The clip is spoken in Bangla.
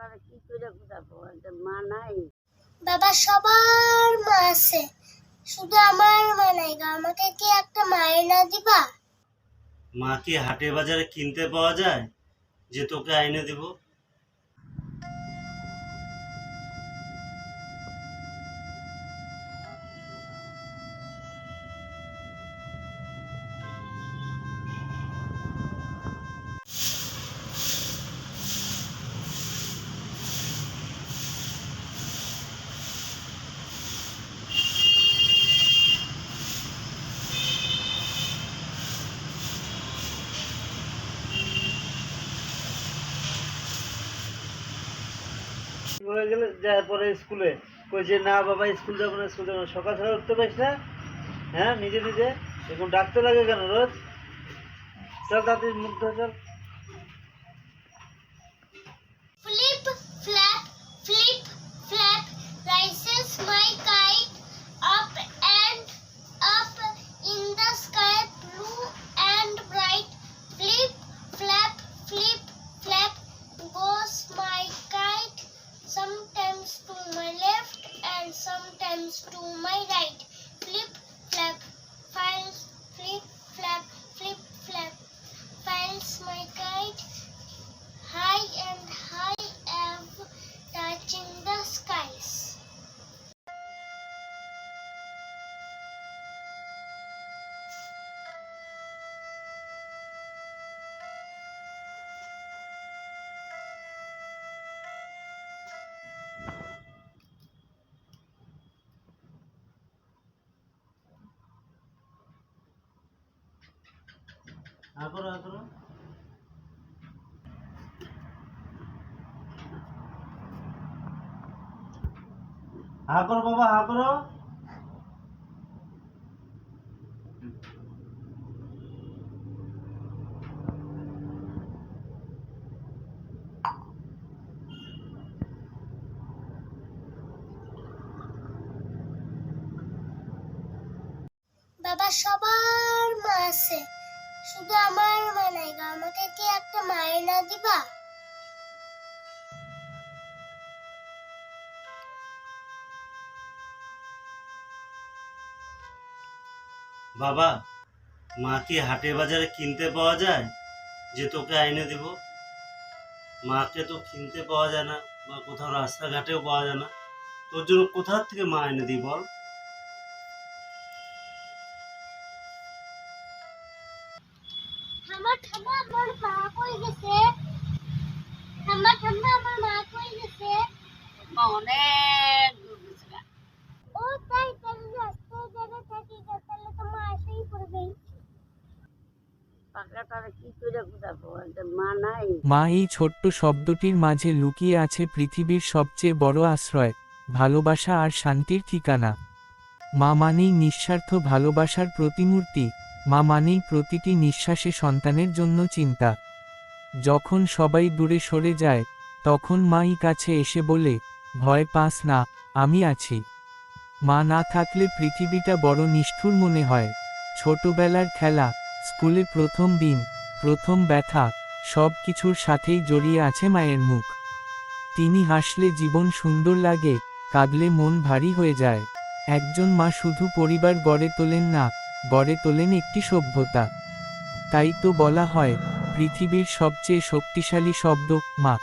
তারা কি করে বুঝাবো, একটা মা নাই। বাবা সবার মা আছে, শুধু আমার মা নাই গো। আমাকে কি একটা মায়ের না দিবা? মা কি হাটে বাজারে কিনতে পাওয়া যায় যে তোকে আইনে দিব? হয়ে গেলে যায় পরে স্কুলে কই যে না বাবা স্কুল যাবো না, স্কুল যাবো না। সকাল সকাল উঠতে পারিস না? হ্যাঁ, নিজে নিজে এখন ডাকতে লাগে কেন রোজ? চল তাড়াতাড়ি মুখ ধো, চল। Flip, flap, flip, flap, rises my kite up and up in the sky, blue and bright. Flip, flap, flip, flap, goes my kite, sometimes to my left and sometimes to my right. Flip, flap, flies, flip, flap, flip, flap, flies my kite high and high up, touching the skies. হা করো, হা করো। হা করো বাবা, হা করো। বাবা সবার মা আছে, শুধু আমার মা নাই গো। আমাকে কি একটা মায়ের না দিবা? বাবা, মা কি হাটে বাজারে কিনতে পাওয়া যায় যে তোকে আইনে দিব? মাকে তো কিনতে পাওয়া যায় না, বা কোথাও রাস্তাঘাটেও পাওয়া যায় না। তোর জন্য কোথা থেকে মা এনে দিই বল? ঠাম্মা ঠাম্মা, আমার মা কই গেছে? ঠাম্মা ঠাম্মা, আমার মা কই গেছে? মা অনেক দূর গেছিল। ও তাই, তাহলে রাস্তায় যারা থাকি তাহলে তো মা এসেই পড়বেই। পাগলা তারা কি করে বুঝাবো, একটা মা নাই। মা এই ছোট্ট শব্দটির মাঝে লুকিয়ে আছে পৃথিবীর সবচেয়ে বড় আশ্রয়, ভালোবাসা আর শান্তির ঠিকানা। মা মানেই নিঃস্বার্থ ভালোবাসার প্রতিমূর্তি। মা মানেই প্রতিটি নিঃশ্বাসে সন্তানের জন্য চিন্তা। যখন সবাই দূরে সরে যায়, তখন মাই কাছে এসে বলে, ভয় পাস না, আমি আছি। মা না থাকলে পৃথিবীটা বড় নিষ্ঠুর মনে হয়। ছোটবেলার খেলা, স্কুলে প্রথম দিন, প্রথম ব্যথা, সব কিছুর সাথেই জড়িয়ে আছে মায়ের মুখ। তিনি হাসলে জীবন সুন্দর লাগে, কাঁদলে মন ভারী হয়ে যায়। একজন মা শুধু পরিবার গড়ে তোলেন না, গড়ে তোলেন একটি সভ্যতা। তাই তো বলা হয়, পৃথিবীর সবচেয়ে শক্তিশালী শব্দ মা।